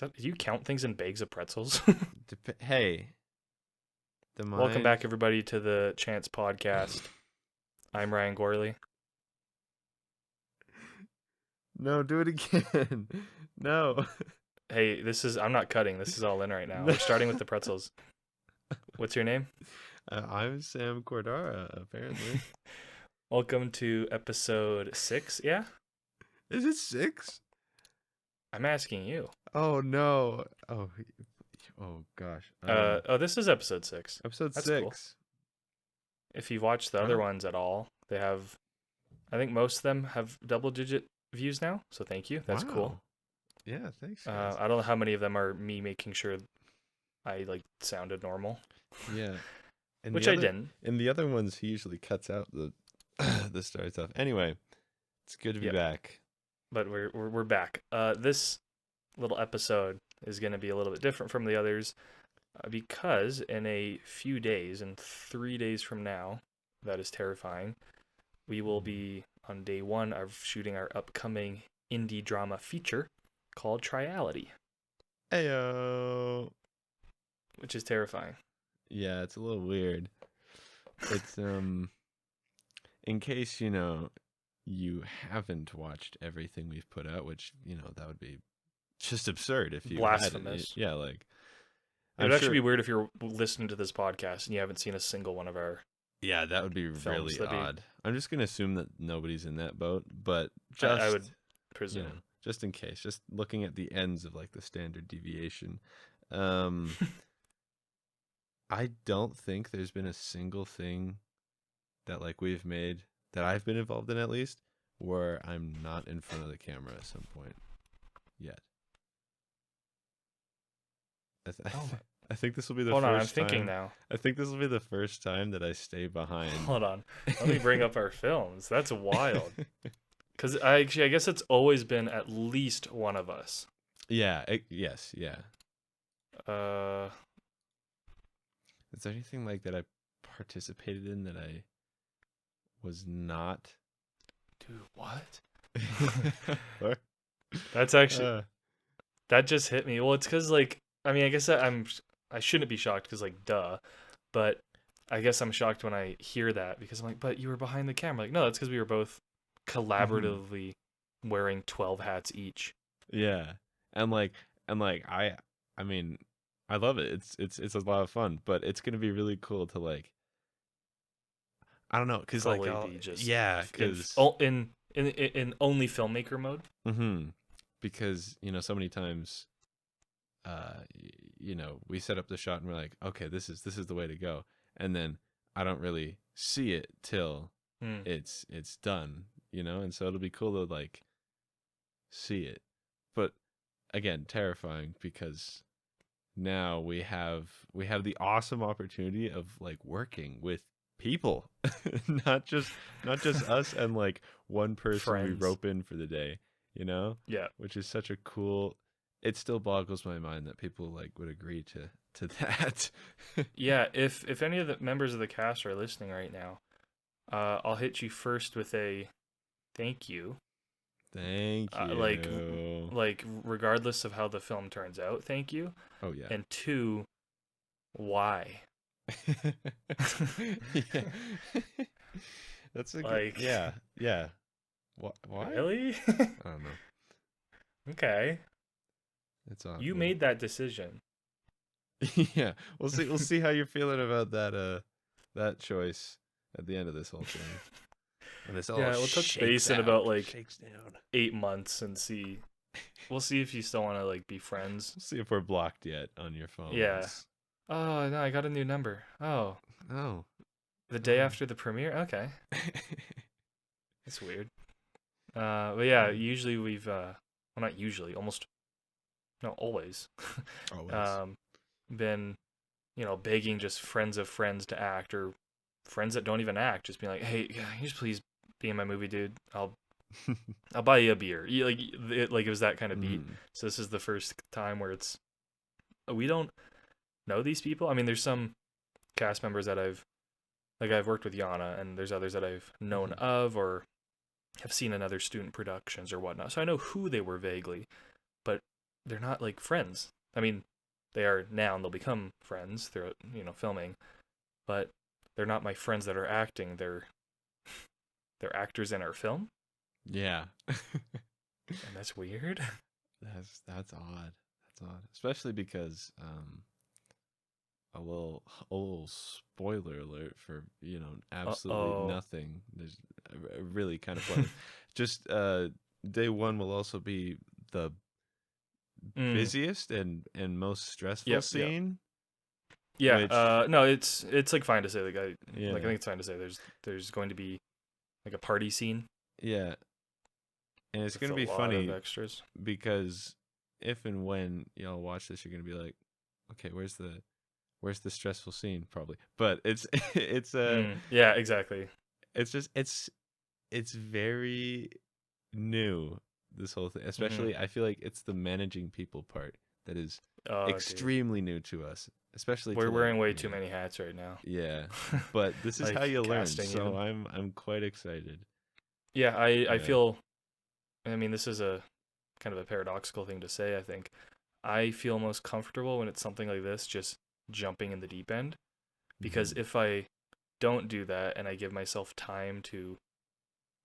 Do you count things in bags of pretzels? Hey, the Welcome mind. back, everybody, to the Chance Podcast. I'm Ryan Gorley. No, do it again. No. Hey, I'm not cutting. This is all in right now. No. We're starting with the pretzels. What's your name? I'm Sam Cordara, apparently. Welcome to episode 6. Yeah? Is it 6? I'm asking you. Oh no. Oh gosh. This is episode 6. Episode That's cool. 6. If you've watched the other Wow. ones at all, I think most of them have double-digit views now, so thank you. That's cool. Wow. Yeah, thanks guys. I don't know how many of them are me making sure I, sounded normal, Yeah. And which the I other didn't. in the other ones he usually cuts out the the start stuff. Anyway, it's good to be Yep. back. But we're back. This little episode is going to be a little bit different from the others because in a few days, in 3 days from now, that is terrifying, we will be on day 1 of shooting our upcoming indie drama feature called Triality, Heyo. which is terrifying. Yeah, it's a little weird. It's in case, you haven't watched everything we've put out, which, that would be just absurd if you hadn't. Blasphemous. Yeah, like It I'm would actually sure. be weird if you're listening to this podcast and you haven't seen a single one of our Yeah, that would be films. really odd. I'm just gonna assume that nobody's in that boat, but I would just, presume. just in case, just looking at the ends of like the standard deviation. Um I don't think there's been a single thing that like we've made that I've been involved in at least where I'm not in front of the camera at some point yet. Oh my. I think this will be the Hold on, I'm first thinking time. now. I think this will be the first time that I stay behind. Hold on. Let me bring up our films. That's wild. Because I guess it's always been at least one of us. Yeah. Yes. Yeah. Uh, Is there anything like that I participated in that I was not? dude, what? What? That's actually Uh, that just hit me. Well, it's because I mean, I guess I shouldn't be shocked because duh, but I guess I'm shocked when I hear that because I'm like, but you were behind the camera. Like, no, that's because we were both collaboratively wearing 12 hats each. yeah. And like I mean I love it. It's a lot of fun, but it's gonna be really cool to like I don't know, cause like Fully be just yeah, in cause in only filmmaker mode. because so many times we set up the shot and we're like, okay, this is the way to go, and then I don't really see it till Hmm. it's done, and so it'll be cool to like see it, but again, terrifying because now we have the awesome opportunity of like working with people, not just us and like one person we Friends. rope in for the day, Yeah. which is such a cool. It still boggles my mind that people like would agree to that. Yeah, if any of the members of the cast are listening right now, I'll hit you first with a thank you. Thank Like you. regardless of how the film turns out, thank you. Oh yeah. And 2, why? Yeah. That's a good. Like, Yeah. Yeah. Why? really? I don't know. Okay. It's odd. You Well, made that decision. yeah. We'll see how you're feeling about that choice at the end of this whole thing. And this all Yeah, we'll touch shakes base in out. about Shakes down. 8 months and see. We'll see if you still want to be friends. We'll see if we're blocked yet on your phones. Yeah. Oh, no, I got a new number. Oh, Oh. the day after the premiere? Okay. That's weird. But yeah, usually well, not usually, no, always, Always. been, begging just friends of friends to act or friends that don't even act, just being like, hey, can you just please be in my movie, dude? I'll buy you a beer. It was that kind of beat. So this is the first time where we don't know these people. I mean, there's some cast members that I've worked with Yana, and there's others that I've known of or have seen in other student productions or whatnot. So I know who they were vaguely, but they're not like friends. I mean, they are now and they'll become friends throughout, filming, but they're not my friends that are acting. They're actors in our film, Yeah. and that's weird. That's odd. That's odd, especially because a little spoiler alert for absolutely Uh-oh. nothing. There's really kind of spoiler. Just day one will also be the Mm. busiest and most stressful Yep, yep. scene, Yeah, which no, it's like fine to say like I yeah think it's fine to say there's going to be like a party scene yeah, and it's with gonna a be lot of funny extras. because if and when y'all watch this, you're gonna be like, okay, where's the stressful scene probably, but it's Yeah, exactly. it's just it's very new, this whole thing, Hmm. especially I feel like it's the managing people part that is Oh, dude. extremely new to us, especially We're to like wearing way too many hats right now. yeah, but this is how Like you learn, casting so even. I'm quite excited. Yeah, I Yeah. feel I mean this is a kind of a paradoxical thing to say, I think. I feel most comfortable when it's something like this, just jumping in the deep end. Because Hmm. if I don't do that and I give myself time to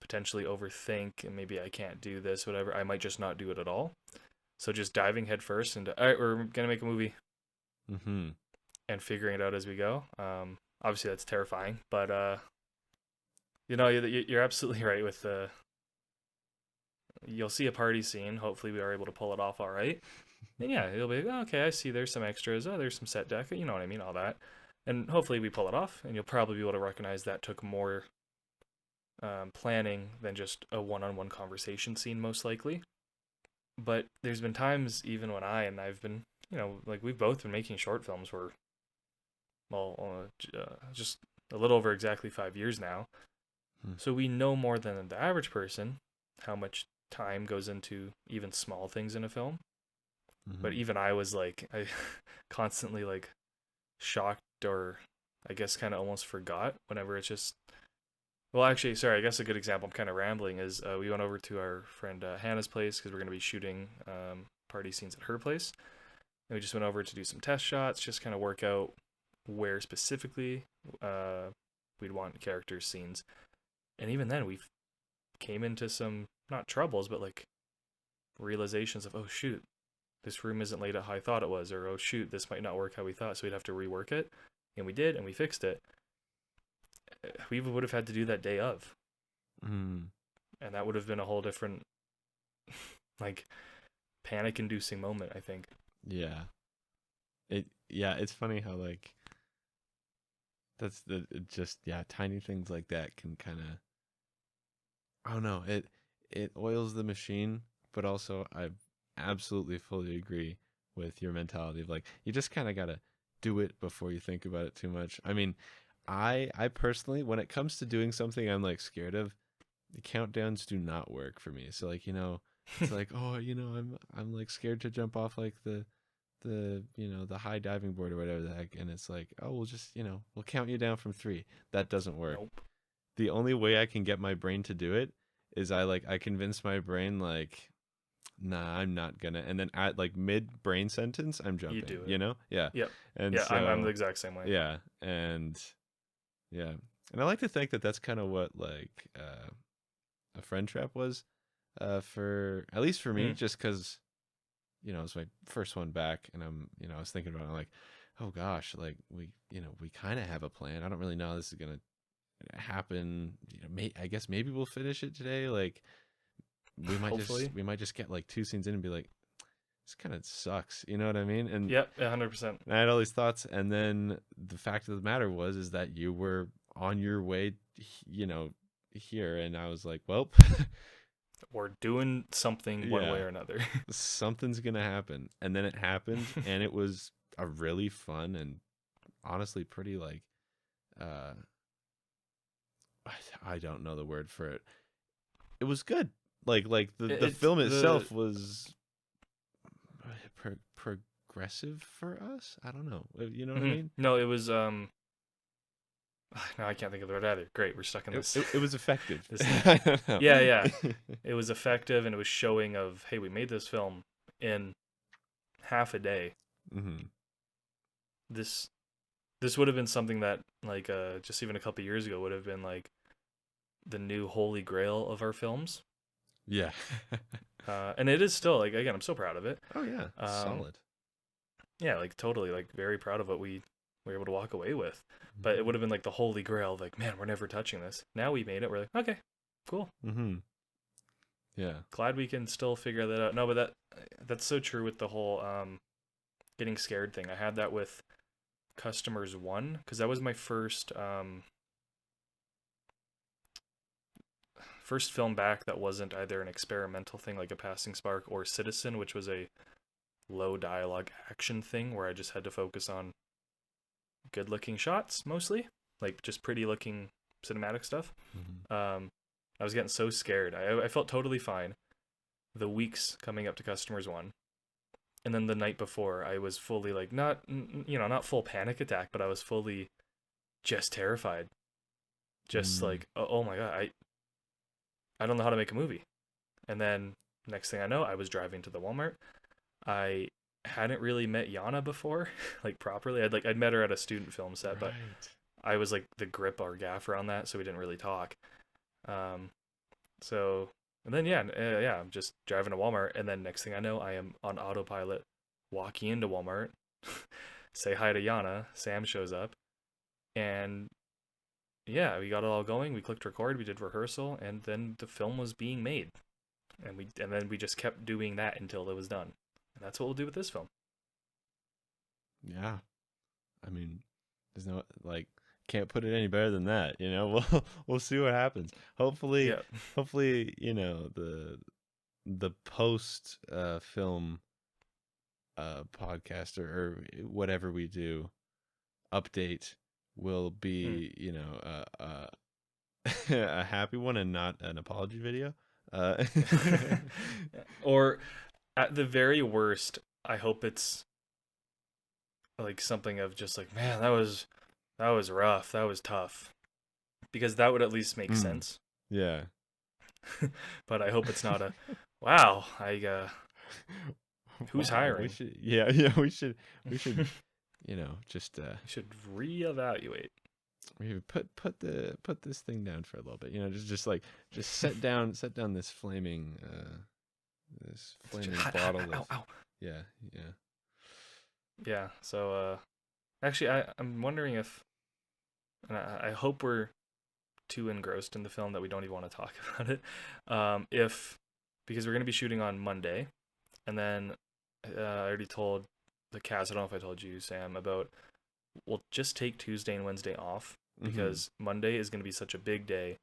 potentially overthink and maybe I can't do this, whatever, I might just not do it at all. So just diving headfirst into, all right, we're gonna make a movie Hmm. and figuring it out as we go. Obviously that's terrifying, but you're absolutely right with the. You'll see a party scene. Hopefully, we are able to pull it off all right. And yeah, it'll be like, oh, okay. I see. There's some extras. Oh, there's some set deck. You know what I mean? All that. And hopefully, we pull it off. And you'll probably be able to recognize that took more planning than just a one-on-one conversation scene, most likely. But there's been times even when I've been, like we've both been making short films for well, just a little over exactly 5 years now. So we know more than the average person how much time goes into even small things in a film. But Hmm. even I was like, I constantly like shocked or I guess kind of almost forgot whenever it's just. Well, actually, sorry. I guess a good example. I'm kind of rambling. Is we went over to our friend Hannah's place because we're going to be shooting party scenes at her place, and we just went over to do some test shots, just kind of work out where specifically uh, we'd want character scenes. And even then, we came into some not troubles, but like realizations of, oh shoot, this room isn't laid out how I thought it was, or oh shoot, this might not work how we thought, so we'd have to rework it. And we did, and we fixed it. We would have had to do that day of, Hmm. and that would have been a whole different, like, panic-inducing moment. I think. Yeah. It's funny how like that's the it just yeah, tiny things like that can kind of I don't know, it oils the machine, but also I absolutely fully agree with your mentality of like you just kind of got to do it before you think about it too much. I mean, I personally when it comes to doing something I'm like scared of, the countdowns do not work for me. So like, it's like, oh, I'm like scared to jump off like the high diving board or whatever the heck, and it's like, oh, we'll just, we'll count you down from 3. That doesn't work. Nope. The only way I can get my brain to do it is I convince my brain like, nah, I'm not gonna, and then at like mid brain sentence, I'm You jumping, do it. Yeah. Yep. And Yeah, I'm the so exact same way. yeah, and yeah, and I like to think that that's kind of what like a friend trap was, for at least for me, Mm. just because it's my first one back, and I was thinking about it, I'm like, oh gosh, like we kind of have a plan. I don't really know how this is gonna happen. I guess maybe we'll finish it today. Like Hopefully. we might just get like 2 scenes in and be like, this kind of sucks. You know what I mean? And Yep. 100%. I had all these thoughts, and then the fact of the matter was is that you were on your way, you know, here, and I was like, well, We're doing something one way yeah, or another. something's gonna happen, and then it happened, and it was a really fun and honestly pretty like uh I don't know the word for it. It was good. Like the it's film the itself was progressive for us. I don't know. You know what I mhm. mean? No, it was no, I can't think of the word either. Great, we're stuck in this It was effective. this thing. I don't know. Yeah, yeah. It was effective and it was showing of, hey, we made this film in half a day. Mm-hmm. This this would have been something that like just even a couple years ago would have been like the new holy grail of our films. Yeah. And it is still like again, I'm so proud of it. Oh yeah, Um, solid. yeah, like totally, like very proud of what we were able to walk away with. But it Mm-hmm. would have been like the holy grail, like man, we're never touching this. Now we made it. We're like, okay, cool. Mm-hmm. Yeah. Glad we can still figure that out. No, but that's so true with the whole getting scared thing. I had that with Customers One because that was my first film back that wasn't either an experimental thing like A Passing Spark or Citizen, which was a low dialogue action thing where I just had to focus on good looking shots mostly, like just pretty looking cinematic stuff. Mm-hmm. I was getting so scared. I felt totally fine the weeks coming up to Customers One, and then the night before I was fully like not full panic attack, but I was fully just terrified, just Mm. like oh my god, I don't know how to make a movie. And then next thing I know, I was driving to the Walmart. I hadn't really met Yana before, like properly. I'd met her at a student film set, but Right. I was like the grip or gaffer on that, so we didn't really talk. Um, so and then yeah, I'm just driving to Walmart, and then next thing I know, I am on autopilot, walking into Walmart, say hi to Yana. Sam shows up, and yeah, we got it all going. We clicked record, we did rehearsal, and then the film was being made, and then we just kept doing that until it was done, and that's what we'll do with this film. Yeah. I mean, there's no like can't put it any better than that, you know. We'll see what happens. Hopefully Yeah. hopefully, you know, the post film podcast or whatever we do update will Mm. be, you know, a happy one and not an apology video. Uh Or at the very worst, I hope it's like something of just like, man, that was rough, that was tough, because that would at least make mm, sense. yeah. But I hope it's not a, wow, who's Wow, we hiring? should yeah, we should, We you know, just should reevaluate. maybe put this thing down for a little bit, you know, just like just set down this Just, flaming bottle ow, of ow. yeah, yeah. Yeah. So actually, I'm wondering if, and I hope we're too engrossed in the film that we don't even want to talk about it. If Because we're gonna be shooting on Monday, and then I already told the cast. I don't know if I told you, Sam, about we'll just take Tuesday and Wednesday off Mm-hmm. because Monday is gonna be such a big day.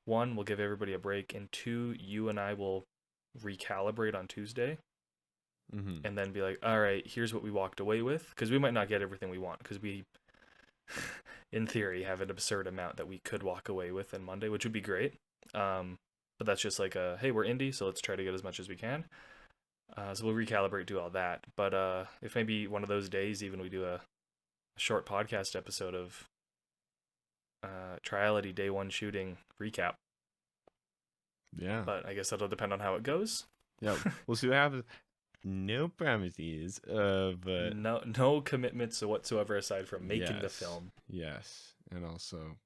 One, we'll give everybody a break, and two, you and I will recalibrate on Tuesday Mm-hmm. and then be like, all right, here's what we walked away with, because we might not get everything we want, because we in theory have an absurd amount that we could walk away with on Monday, which would be great. But that's just like a hey, we're indie, so let's try to get as much as we can. So we'll recalibrate, do all that. But if maybe one of those days, even we do a short podcast episode of Triality Day One shooting recap. Yeah. But I guess that'll depend on how it goes. Yeah. We'll see what happens. No promises, but No commitments whatsoever aside from making the yes. film. Yes. And also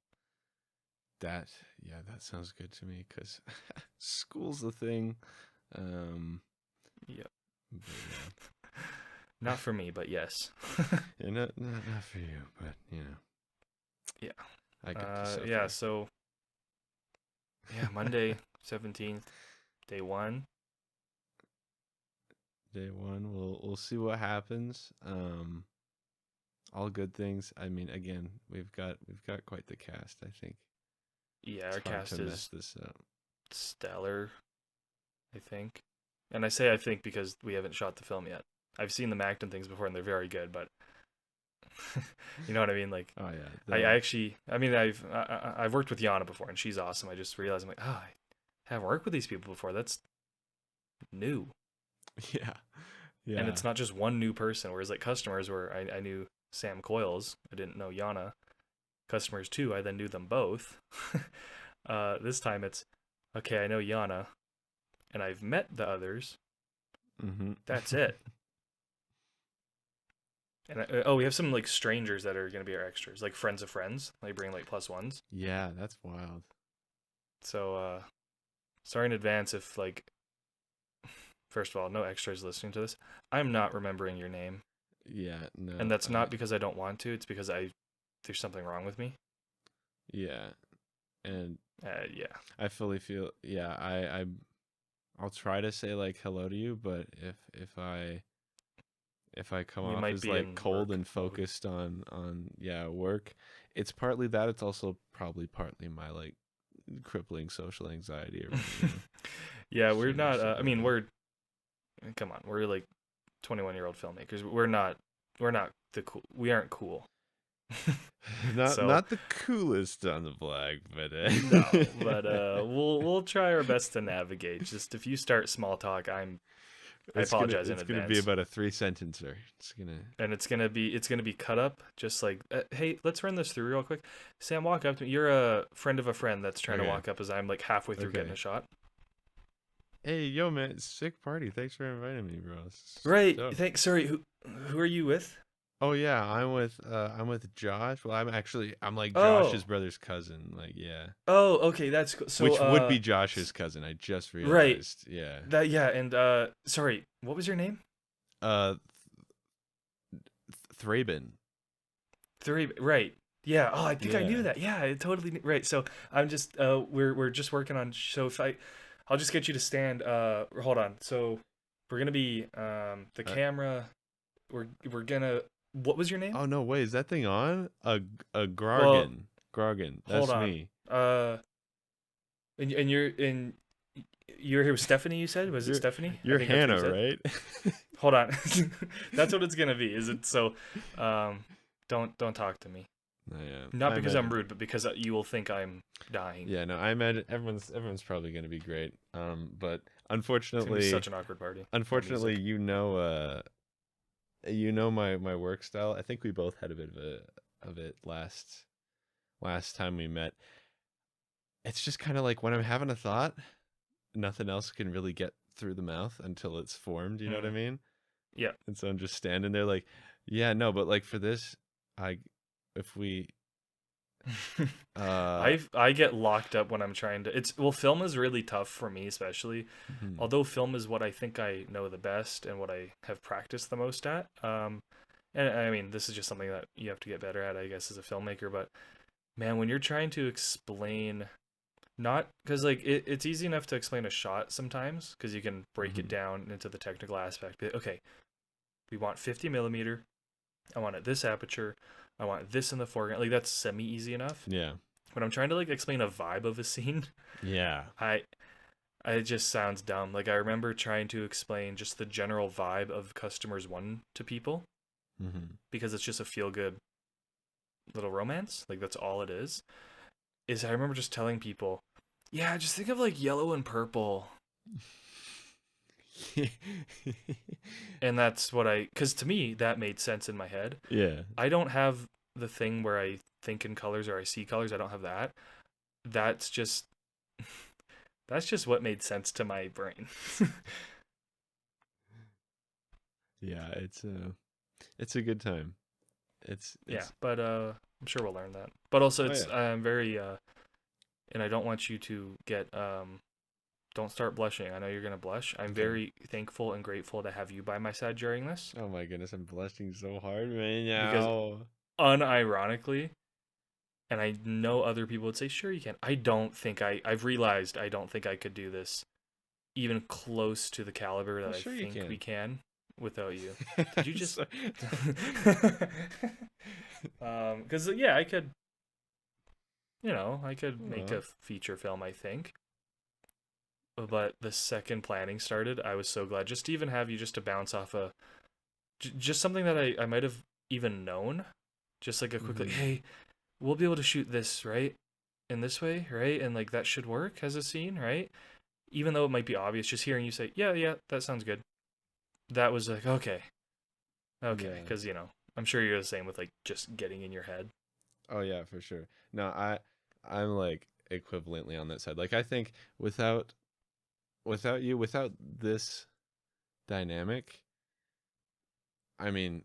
that yeah, that sounds good to me cuz school's the thing. Um Yep. but yeah. Not for me, but yes. Yeah, not for you, but you know, Yeah. I got to Yeah. suffer. So yeah, Monday 17th, day one. Day one, we'll see what happens. All good things. I mean, again, we've got quite the cast. I think Yeah, it's our hard to cast mess is this up. stellar, I think. And I say I think because we haven't shot the film yet. I've seen them act in things before and they're very good, but you know what I mean? Like, Oh yeah, I actually, I mean, I've worked with Yana before and she's awesome. I just realized I'm like, I haven't worked with these people before. That's new. yeah, And yeah, it's not just one new person. Whereas like Customers, where I knew Sam Coyles, I didn't know Yana. Customers too, I then knew them both. This time it's okay. I know Yana, and I've met the others. mm-hmm. That's it. And oh, we have some like strangers that are gonna be our extras, like friends of friends. They bring like plus ones. Yeah, that's wild. So sorry in advance if like first of all, no extras listening to this. I'm not remembering your name, Yeah, and no, that's not because I don't want to. It's because I there's something wrong with me. yeah, and Yeah, I fully feel. Yeah, I'll try to say like hello to you, but if I come you off might as be like in cold work and mode. focused on yeah work, it's partly that. It's also probably partly my like crippling social anxiety around Yeah, we're streaming not. stuff I like mean, that. we're come on, we're like 21-year-old filmmakers. We're not. We're not the cool. We aren't cool. Not So not the coolest on the block, but no, but we'll try our best to navigate. Just if you start small talk, I apologize in it's gonna be advance. about a 3 sentencer. It's gonna And it's gonna be cut up just like hey, let's run this through real quick. Sam, walk up to me. You're a friend of a friend that's trying to okay, walk up as I'm like halfway through getting okay. a shot. Hey, yo, man, sick party. Thanks for inviting me, bro. It's Right. dope. Thanks. Sorry. Who are you with? Oh yeah, I'm with Josh. Well, I'm like Josh's Oh. brother's cousin. Like yeah, Oh. Okay. That's cool. So which would be Josh's cousin. I just right. realized. Yeah. That yeah. And sorry. What was your name? Uh, Thraben. Three. Right. Yeah. Oh, I think I knew Yeah. that. Yeah. I totally right. So I'm just we're just working on. So if I'll just get you to stand. Hold on. So we're gonna be the Uh, camera. We're gonna. What was your name? oh no, wait, is that thing on? A Well, Grogan. Grogan. hold That's on. me. Uh, and you're here with Stephanie. You said was it You're Stephanie? I you're think that's what you Hannah, said. right? Hold on. That's what it's gonna be. Is it so? Um, don't talk to me. Yeah, Not I because I'm imagine. rude, but because you will think I'm dying. Yeah, no, I imagine everyone's probably gonna be great. But It's gonna be unfortunately, such an awkward party. No unfortunately, music. my work style. I think we both had a bit of it last time we met. It's just kind of like when I'm having a thought, nothing else can really get through the mouth until it's formed. You know what I Mm, mean? yeah. And so I'm just standing there like, yeah, no, but like for this, I if we uh I get locked up when I'm trying to. It's well, film is really tough for me, especially. mhm, Although film is what I think I know the best and what I have practiced the most at. And I mean, this is just something that you have to get better at, I guess, as a filmmaker. But man, when you're trying to explain, not because like it's easy enough to explain a shot sometimes because you can break it mhm, down into the technical aspect. But, okay, we want 50 millimeter. I want it this aperture. I want this in the foreground. Like that's semi easy enough. yeah, When I'm trying to like explain a vibe of a scene, yeah, I it just sounds dumb. Like I remember trying to explain just the general vibe of Customers One to people mhm. because it's just a feel good little romance. Like that's all it is. Is I remember just telling people, yeah, just think of like yellow and purple. And that's what cuz to me that made sense in my head. Yeah. I don't have the thing where I think in colors or I see colors. I don't have that. That's just that's just what made sense to my brain. Yeah, it's a good time. Yeah, It's but I'm sure we'll learn that. But also oh it's yeah. I'm very and I don't want you to get don't start blushing. I know you're going to blush. I'm Okay. very thankful and grateful to have you by my side during this Oh my goodness, I'm blushing so hard right because now. unironically, and I know other people would say, sure, you can. I don't think I've realized I don't think I could do this even close to the caliber Oh that I sure you think we can. can without you. Did you just? So- Because yeah, I could, I could make Aw. a feature film. I think, but the second planning started, I was so glad just to even have you just to bounce off just something that I might have even known, just like a quick like, Mhm. hey, we'll be able to shoot this right in this way, right, and like that should work as a scene, right? Even though it might be obvious, just hearing you say, yeah, yeah, that sounds good. That was like, okay, okay, Yeah. because I'm sure you're the same with like just getting in your head. Oh yeah, for sure. No, I'm like equivalently on that side. Like I think without this dynamic, I mean,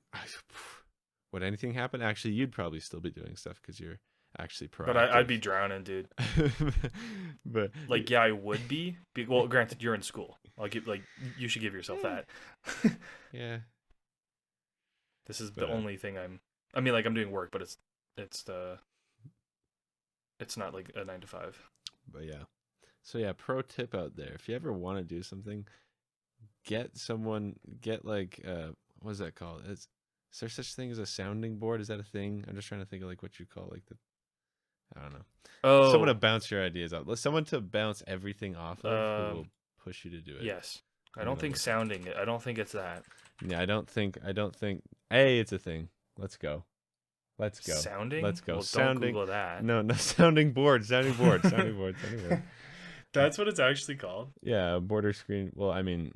would anything happen? Actually, you'd probably still be doing stuff because you're actually But proactive. I'd be drowning, dude. But Like, yeah, I would be. Well, granted, you're in school. I'll give like you should give yourself yeah, that. yeah. This is the But only thing I'm. I mean, like I'm doing work, but it's the it's not like a 9 to 5. but yeah. So yeah, pro tip out there: if you ever want to do something, get someone, get like what is that called? Is there such thing as a sounding board? Is that a thing? I'm just trying to think of like what you call like the, I don't know. Someone to Oh, bounce your ideas off. Someone to bounce everything off of who um, will push you to do it. yes. I I'm don't gonna think look up. sounding it. I don't think it's that. Yeah, I don't think hey, it's a thing. Let's go. Let's go. Sounding? Let's go. Well, don't Sounding. Google that. No, no, sounding board. Sounding board. Sounding board. Sounding board. That's what it's actually called. Yeah, a border screen. Well, I mean,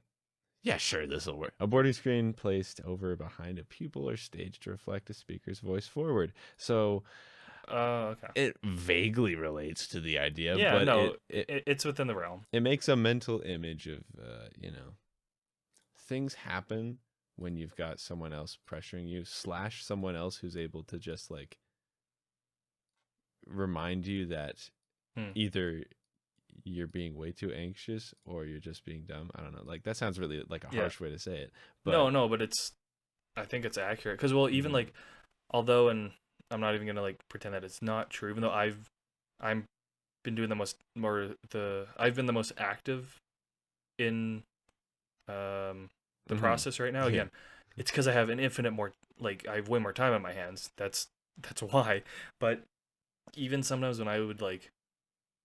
yeah, sure, this will work. A boarding screen placed over behind a pupil or stage to reflect a speaker's voice forward. So Okay. it vaguely relates to the idea, Yeah, but no, it's within the realm. it makes a mental image of things happen when you've got someone else pressuring you slash someone else who's able to just like remind you that Hmm. either you're being way too anxious or you're just being dumb. I don't know. Like that sounds really like a Yeah. harsh way to say it, but No, no, but I think it's accurate. Because, well, even mhm, like, although, and I'm not even gonna like pretend that it's not true, even though I'm been doing the most more the I've been the most active in um the mhm, process right now. yeah, Again, it's because I have an infinite more like I have way more time on my hands. That's why. But even sometimes when I would like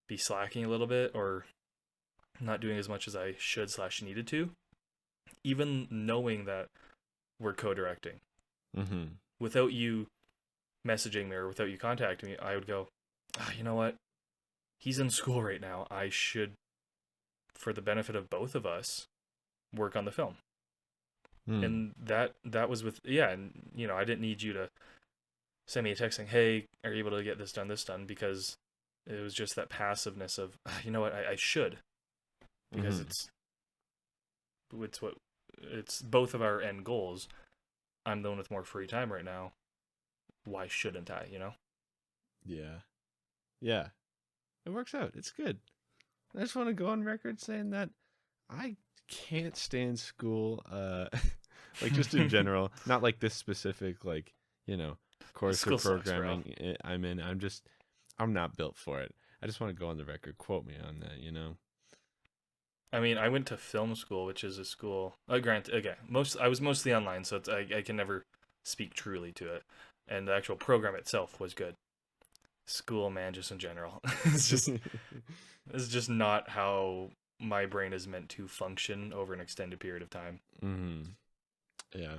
be slacking a little bit or not doing as much as I should slash needed to, even knowing that we're co-directing mhm, without you messaging me or without you contacting me, I would go, you know what? He's in school right now. I should, for the benefit of both of us, work on the film. mm, And that was with yeah, and I didn't need you to send me a text saying, "Hey, are you able to get this done?" Because it was just that passiveness of, you know what, I should because mhm, it's what it's both of our end goals. I'm the one with more free time right now. Why shouldn't I? yeah, yeah. It works out. It's good. I just want to go on record saying that I can't stand school. Like just in general, not like this specific like you know course or School sucks, bro. programming I'm in. I'm not built for it. I just want to go on the record. Quote me on that. I mean, I went to film school, which is a school. Grant, okay, I was mostly online, so I can never speak truly to it. And the actual program itself was good. School, man, just in general, it's just not how my brain is meant to function over an extended period of time. hmm Yeah.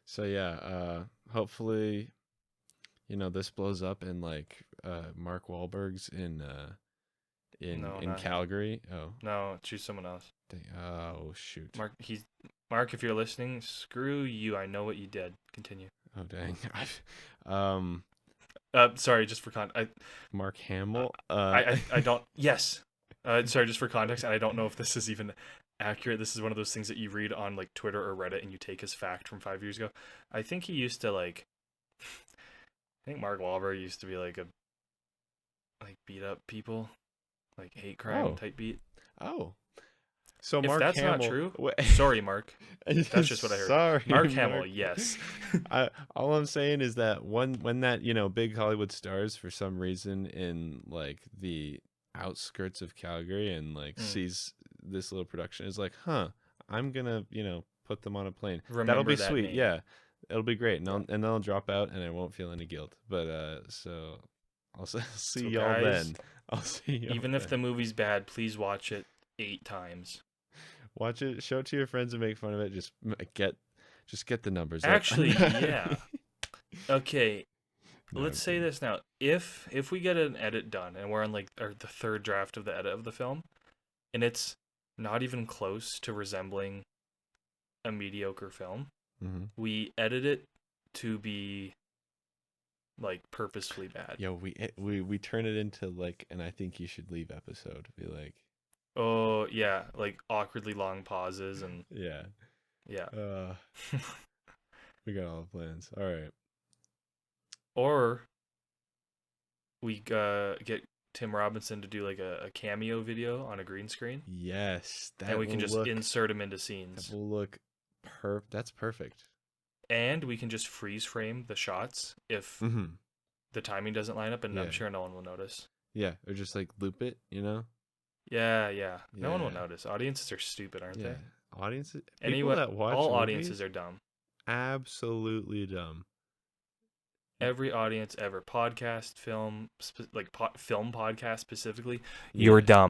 So yeah. Hopefully, this blows up and like Mark Wahlberg's in No, in not him. Calgary. Oh, No, choose someone else. oh shoot. Mark. If you're listening, screw you. I know what you did. Continue. Oh dang. um, Sorry, just for Mark Hamill. I don't. Yes. Sorry, just for context, and I don't know if this is even accurate. This is one of those things that you read on like Twitter or Reddit and you take as fact from 5 years ago. I think he used to like. I think Mark Wahlberg used to be like beat up people, like hate crime oh, type beat. oh. So If Mark that's not Hamill. true, sorry, Mark. That's just what I heard. Sorry, Mark Hamill, Mark. yes. All I'm saying is that when that big Hollywood stars for some reason in like the outskirts of Calgary and like Mm, sees this little production is like, huh, I'm gonna put them on a plane. That'll remember be that sweet. name. Yeah, it'll be great, and Yeah. then I'll drop out and I won't feel any guilt. But so I'll see So y'all guys, then. I'll see y'all even if the then. movie's bad, please watch it 8 times. Watch it, show it to your friends, and make fun of it. Just get the numbers up. Actually, yeah. Okay, No, I'm let's say kidding. this now. If we get an edit done and we're on like the third draft of the edit of the film, and it's not even close to resembling a mediocre film, Mm-hmm. we edit it to be like purposefully bad. Yo, we turn it into like, and I think you should leave episode. Be like, Oh yeah, like awkwardly long pauses and yeah, yeah. uh, we got all the plans. All right. Or we get Tim Robinson to do like a cameo video on a green screen, Yes, and we can just insert him into scenes. that's perfect. And we can just freeze frame the shots if Mhm. the timing doesn't line up, and I'm Yeah. sure no one will notice. Yeah, or just like loop it, you know? Yeah. No one will Yeah. notice. Audiences are stupid, aren't Yeah. they? Audiences, people Anyway, that watch all audiences movies, are dumb. absolutely dumb. Every audience ever, podcast, film, film podcast specifically, you're Yeah. dumb.